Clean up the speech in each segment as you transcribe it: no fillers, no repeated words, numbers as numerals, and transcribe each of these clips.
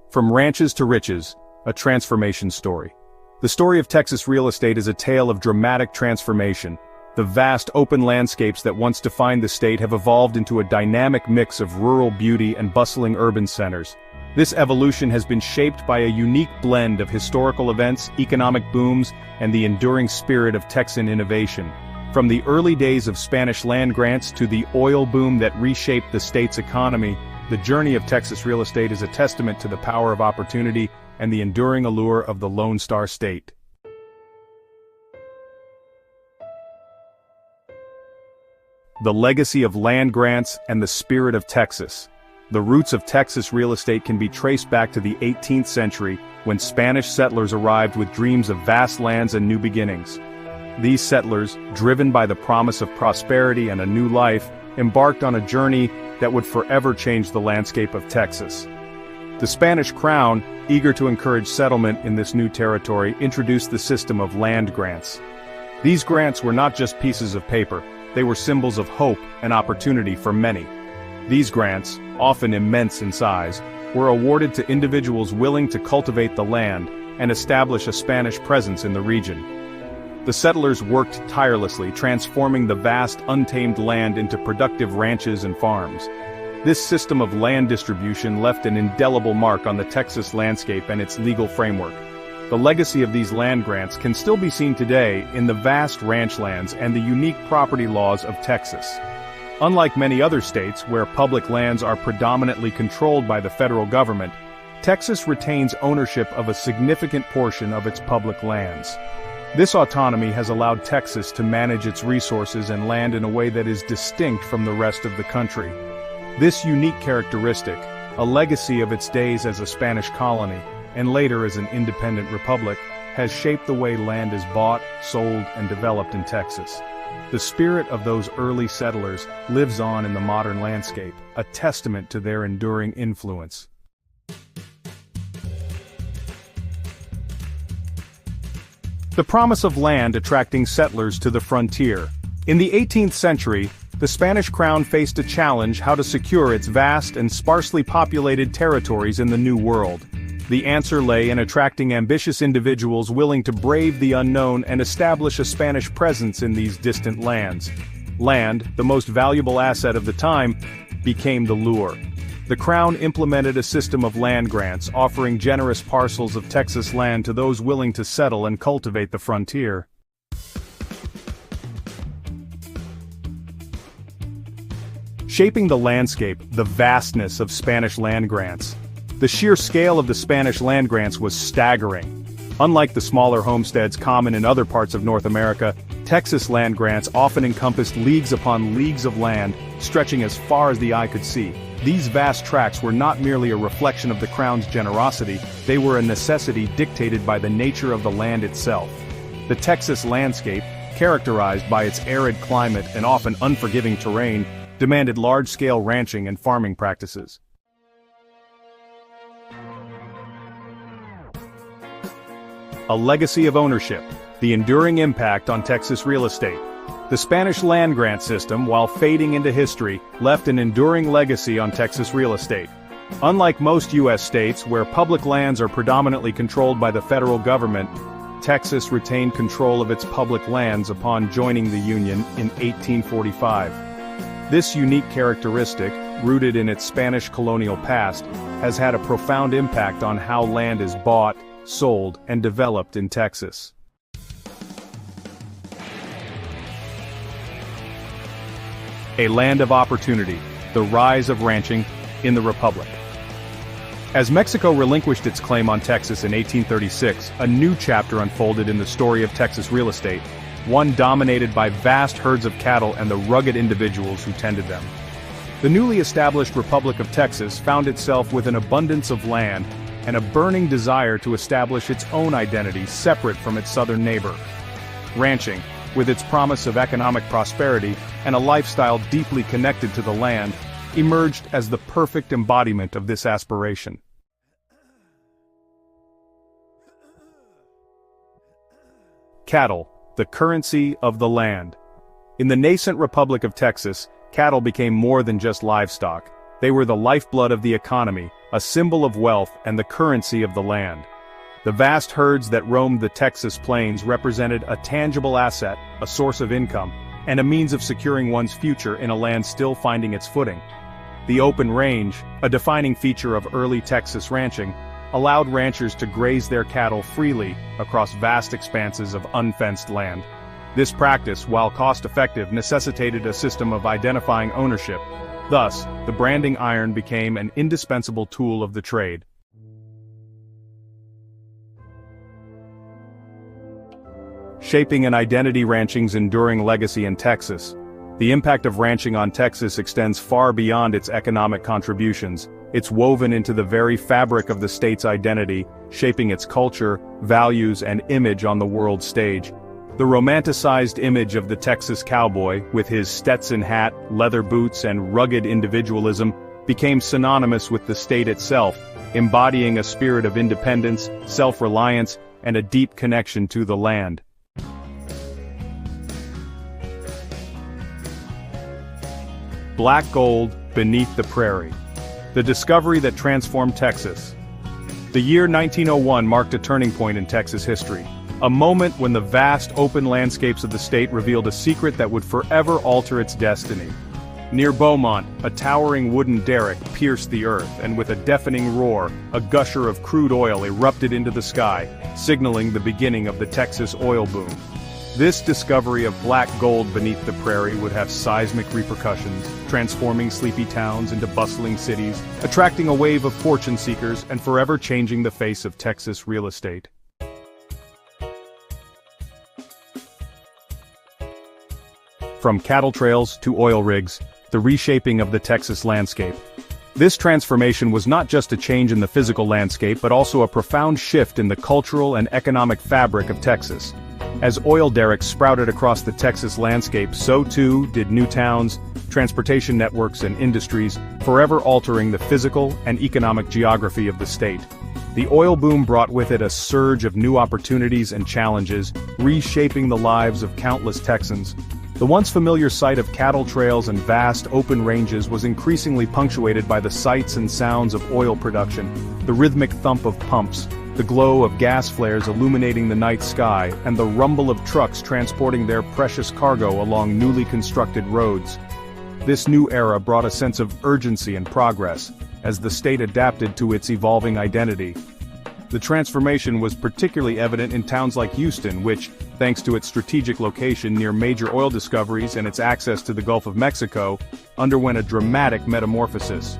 From ranches to riches, a transformation story. The story of Texas real estate is a tale of dramatic transformation. The vast open landscapes that once defined the state have evolved into a dynamic mix of rural beauty and bustling urban centers. This evolution has been shaped by a unique blend of historical events, economic booms, and the enduring spirit of Texan innovation. From the early days of Spanish land grants to the oil boom that reshaped the state's economy, the journey of Texas real estate is a testament to the power of opportunity and the enduring allure of the Lone Star State. The legacy of land grants and the spirit of Texas. The roots of Texas real estate can be traced back to the 18th century, when Spanish settlers arrived with dreams of vast lands and new beginnings. These settlers, driven by the promise of prosperity and a new life, embarked on a journey that would forever change the landscape of Texas. The Spanish crown, eager to encourage settlement in this new territory, introduced the system of land grants. These grants were not just pieces of paper, they were symbols of hope and opportunity for many. These grants, often immense in size, were awarded to individuals willing to cultivate the land and establish a Spanish presence in the region. The settlers worked tirelessly, transforming the vast, untamed land into productive ranches and farms. This system of land distribution left an indelible mark on the Texas landscape and its legal framework. The legacy of these land grants can still be seen today in the vast ranch lands and the unique property laws of Texas. Unlike many other states where public lands are predominantly controlled by the federal government, Texas retains ownership of a significant portion of its public lands. This autonomy has allowed Texas to manage its resources and land in a way that is distinct from the rest of the country. This unique characteristic, a legacy of its days as a Spanish colony, and later as an independent republic, has shaped the way land is bought, sold, and developed in Texas. The spirit of those early settlers lives on in the modern landscape, a testament to their enduring influence. The promise of land attracting settlers to the frontier. In the 18th century, the Spanish crown faced a challenge: how to secure its vast and sparsely populated territories in the New World. The answer lay in attracting ambitious individuals willing to brave the unknown and establish a Spanish presence in these distant lands. Land, the most valuable asset of the time, became the lure. The Crown implemented a system of land grants, offering generous parcels of Texas land to those willing to settle and cultivate the frontier. Shaping the landscape, the vastness of Spanish land grants. The sheer scale of the Spanish land grants was staggering. Unlike the smaller homesteads common in other parts of North America, Texas land grants often encompassed leagues upon leagues of land, stretching as far as the eye could see. These vast tracts were not merely a reflection of the Crown's generosity, they were a necessity dictated by the nature of the land itself. The Texas landscape, characterized by its arid climate and often unforgiving terrain, demanded large-scale ranching and farming practices. A legacy of ownership, the enduring impact on Texas real estate. The Spanish land grant system, while fading into history, left an enduring legacy on Texas real estate. Unlike most U.S. states where public lands are predominantly controlled by the federal government, Texas retained control of its public lands upon joining the Union in 1845. This unique characteristic, rooted in its Spanish colonial past, has had a profound impact on how land is bought, sold, and developed in Texas. A land of opportunity, the rise of ranching in the Republic. As Mexico relinquished its claim on Texas in 1836, a new chapter unfolded in the story of Texas real estate, one dominated by vast herds of cattle and the rugged individuals who tended them. The newly established Republic of Texas found itself with an abundance of land and a burning desire to establish its own identity separate from its southern neighbor. Ranching, with its promise of economic prosperity and a lifestyle deeply connected to the land, emerged as the perfect embodiment of this aspiration. Cattle, the currency of the land. In the nascent Republic of Texas, cattle became more than just livestock. They were the lifeblood of the economy, a symbol of wealth and the currency of the land. The vast herds that roamed the Texas plains represented a tangible asset, a source of income, and a means of securing one's future in a land still finding its footing. The open range, a defining feature of early Texas ranching, allowed ranchers to graze their cattle freely across vast expanses of unfenced land. This practice, while cost-effective, necessitated a system of identifying ownership. Thus, the branding iron became an indispensable tool of the trade. Shaping an identity: ranching's enduring legacy in Texas. The impact of ranching on Texas extends far beyond its economic contributions. It's woven into the very fabric of the state's identity, shaping its culture, values, and image on the world stage. The romanticized image of the Texas cowboy, with his Stetson hat, leather boots, and rugged individualism, became synonymous with the state itself, embodying a spirit of independence, self-reliance, and a deep connection to the land. Black gold beneath the prairie. The discovery that transformed Texas. The year 1901 marked a turning point in Texas history, a moment when the vast open landscapes of the state revealed a secret that would forever alter its destiny. Near Beaumont, a towering wooden derrick pierced the earth, and with a deafening roar, a gusher of crude oil erupted into the sky, signaling the beginning of the Texas oil boom. This discovery of black gold beneath the prairie would have seismic repercussions, transforming sleepy towns into bustling cities, attracting a wave of fortune seekers, and forever changing the face of Texas real estate. From cattle trails to oil rigs, the reshaping of the Texas landscape. This transformation was not just a change in the physical landscape but also a profound shift in the cultural and economic fabric of Texas. As oil derricks sprouted across the Texas landscape, so too did new towns, transportation networks, and industries, forever altering the physical and economic geography of the state. The oil boom brought with it a surge of new opportunities and challenges, reshaping the lives of countless Texans. The once familiar sight of cattle trails and vast open ranges was increasingly punctuated by the sights and sounds of oil production, the rhythmic thump of pumps, the glow of gas flares illuminating the night sky, and the rumble of trucks transporting their precious cargo along newly constructed roads. This new era brought a sense of urgency and progress, as the state adapted to its evolving identity. The transformation was particularly evident in towns like Houston, which, thanks to its strategic location near major oil discoveries and its access to the Gulf of Mexico, underwent a dramatic metamorphosis.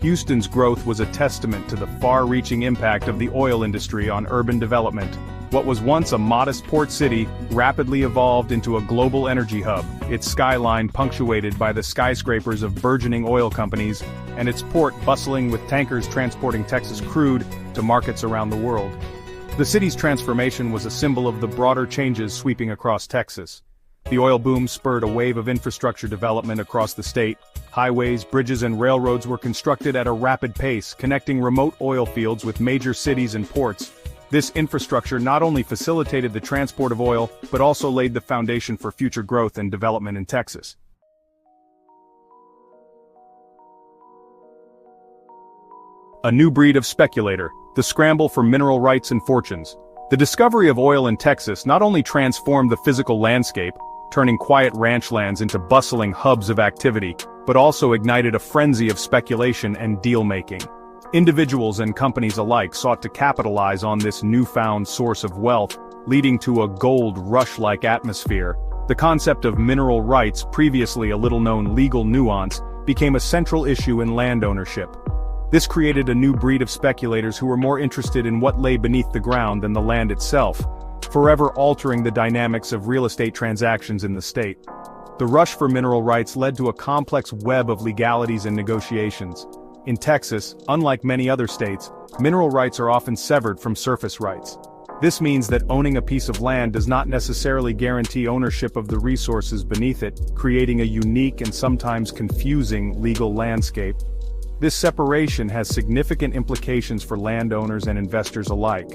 Houston's growth was a testament to the far-reaching impact of the oil industry on urban development. What was once a modest port city rapidly evolved into a global energy hub, its skyline punctuated by the skyscrapers of burgeoning oil companies, and its port bustling with tankers transporting Texas crude to markets around the world. The city's transformation was a symbol of the broader changes sweeping across Texas. The oil boom spurred a wave of infrastructure development across the state. Highways, bridges, and railroads were constructed at a rapid pace, connecting remote oil fields with major cities and ports. This infrastructure not only facilitated the transport of oil, but also laid the foundation for future growth and development in Texas. A new breed of speculator, the scramble for mineral rights and fortunes. The discovery of oil in Texas not only transformed the physical landscape, turning quiet ranch lands into bustling hubs of activity, but also ignited a frenzy of speculation and deal-making. Individuals and companies alike sought to capitalize on this newfound source of wealth, leading to a gold rush-like atmosphere. The concept of mineral rights, previously a little-known legal nuance, became a central issue in land ownership. This created a new breed of speculators who were more interested in what lay beneath the ground than the land itself, forever altering the dynamics of real estate transactions in the state. The rush for mineral rights led to a complex web of legalities and negotiations. In Texas, unlike many other states, mineral rights are often severed from surface rights. This means that owning a piece of land does not necessarily guarantee ownership of the resources beneath it, creating a unique and sometimes confusing legal landscape. This separation has significant implications for landowners and investors alike.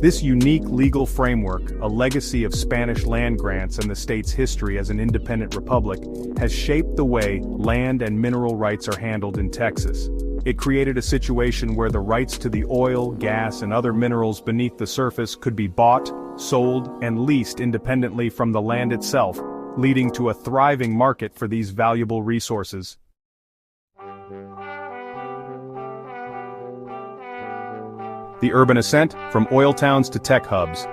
This unique legal framework, a legacy of Spanish land grants and the state's history as an independent republic, has shaped the way land and mineral rights are handled in Texas. It created a situation where the rights to the oil, gas, and other minerals beneath the surface could be bought, sold, and leased independently from the land itself, leading to a thriving market for these valuable resources. The urban ascent, from oil towns to tech hubs.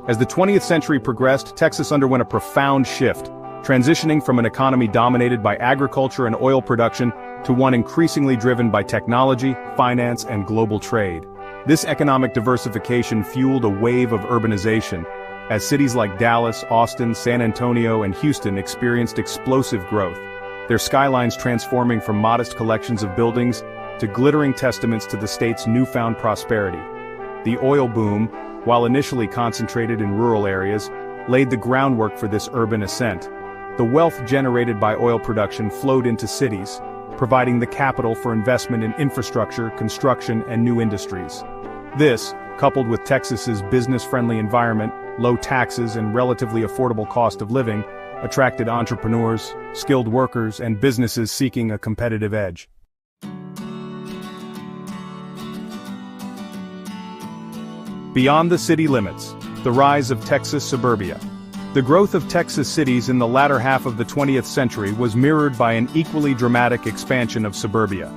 As the 20th century progressed, Texas underwent a profound shift, transitioning from an economy dominated by agriculture and oil production to one increasingly driven by technology, finance, and global trade. This economic diversification fueled a wave of urbanization, as cities like Dallas, Austin, San Antonio, and Houston experienced explosive growth, their skylines transforming from modest collections of buildings to glittering testaments to the state's newfound prosperity. The oil boom, while initially concentrated in rural areas, laid the groundwork for this urban ascent. The wealth generated by oil production flowed into cities, providing the capital for investment in infrastructure, construction, and new industries. This, coupled with Texas's business-friendly environment, low taxes, and relatively affordable cost of living, attracted entrepreneurs, skilled workers, and businesses seeking a competitive edge. Beyond the city limits, the rise of Texas suburbia. The growth of Texas cities in the latter half of the 20th century was mirrored by an equally dramatic expansion of suburbia.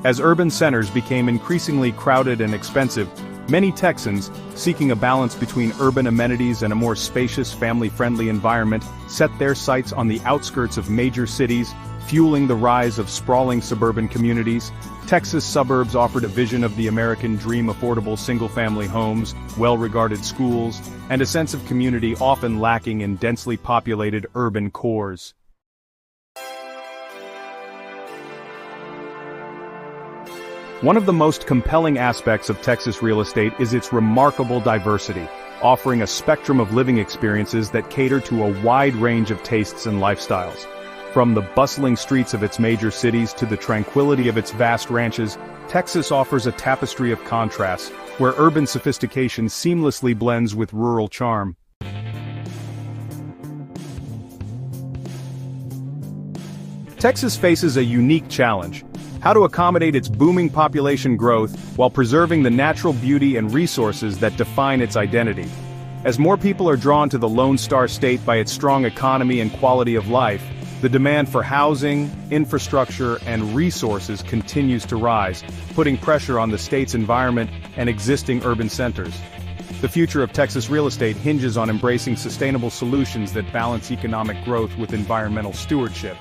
As urban centers became increasingly crowded and expensive, many Texans, seeking a balance between urban amenities and a more spacious, family-friendly environment, set their sights on the outskirts of major cities, fueling the rise of sprawling suburban communities. Texas suburbs offered a vision of the American dream: affordable single-family homes, well-regarded schools, and a sense of community often lacking in densely populated urban cores. One of the most compelling aspects of Texas real estate is its remarkable diversity, offering a spectrum of living experiences that cater to a wide range of tastes and lifestyles. From the bustling streets of its major cities to the tranquility of its vast ranches, Texas offers a tapestry of contrasts, where urban sophistication seamlessly blends with rural charm. Texas faces a unique challenge: how to accommodate its booming population growth while preserving the natural beauty and resources that define its identity. As more people are drawn to the Lone Star State by its strong economy and quality of life, the demand for housing, infrastructure, and resources continues to rise, putting pressure on the state's environment and existing urban centers. The future of Texas real estate hinges on embracing sustainable solutions that balance economic growth with environmental stewardship.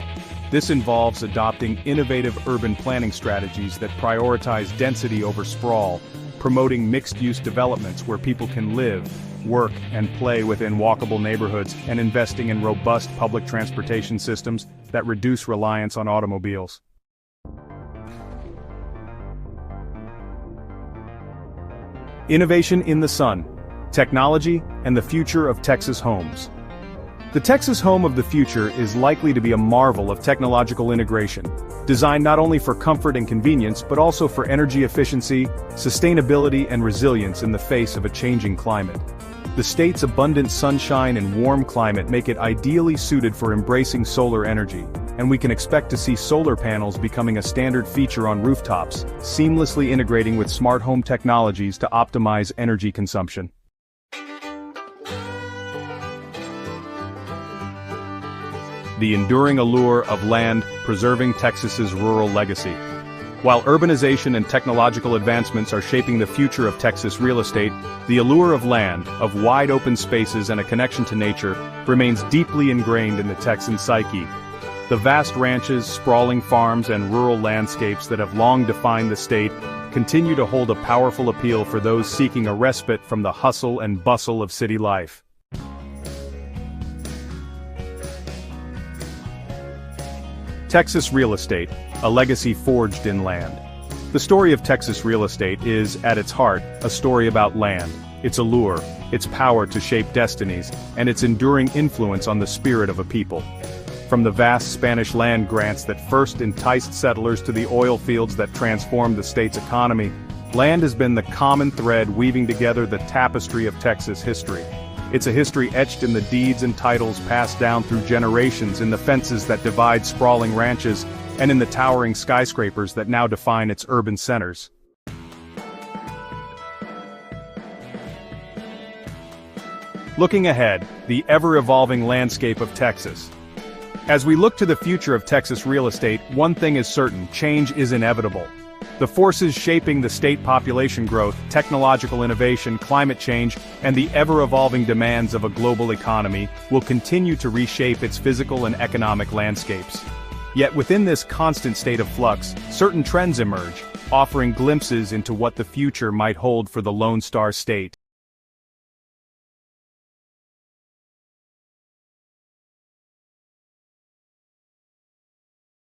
This involves adopting innovative urban planning strategies that prioritize density over sprawl, promoting mixed-use developments where people can live, work, and play within walkable neighborhoods, and investing in robust public transportation systems that reduce reliance on automobiles. Innovation in the sun, technology, and the future of Texas homes. The Texas home of the future is likely to be a marvel of technological integration, designed not only for comfort and convenience but also for energy efficiency, sustainability, and resilience in the face of a changing climate. The state's abundant sunshine and warm climate make it ideally suited for embracing solar energy, and we can expect to see solar panels becoming a standard feature on rooftops, seamlessly integrating with smart home technologies to optimize energy consumption. The enduring allure of land preserving Texas's rural legacy. While urbanization and technological advancements are shaping the future of Texas real estate, the allure of land, of wide open spaces and a connection to nature, remains deeply ingrained in the Texan psyche. The vast ranches, sprawling farms, and rural landscapes that have long defined the state continue to hold a powerful appeal for those seeking a respite from the hustle and bustle of city life. Texas real estate, a legacy forged in land. The story of Texas real estate is, at its heart, a story about land, its allure, its power to shape destinies, and its enduring influence on the spirit of a people. From the vast Spanish land grants that first enticed settlers to the oil fields that transformed the state's economy, Land has been the common thread weaving together the tapestry of Texas history. It's a history etched in the deeds and titles passed down through generations, in the fences that divide sprawling ranches, and in the towering skyscrapers that now define its urban centers. Looking ahead, the ever-evolving landscape of Texas. As we look to the future of Texas real estate, one thing is certain: change is inevitable. The forces shaping the state population growth, technological innovation, climate change, and the ever-evolving demands of a global economy will continue to reshape its physical and economic landscapes. Yet within this constant state of flux, certain trends emerge, offering glimpses into what the future might hold for the Lone Star State.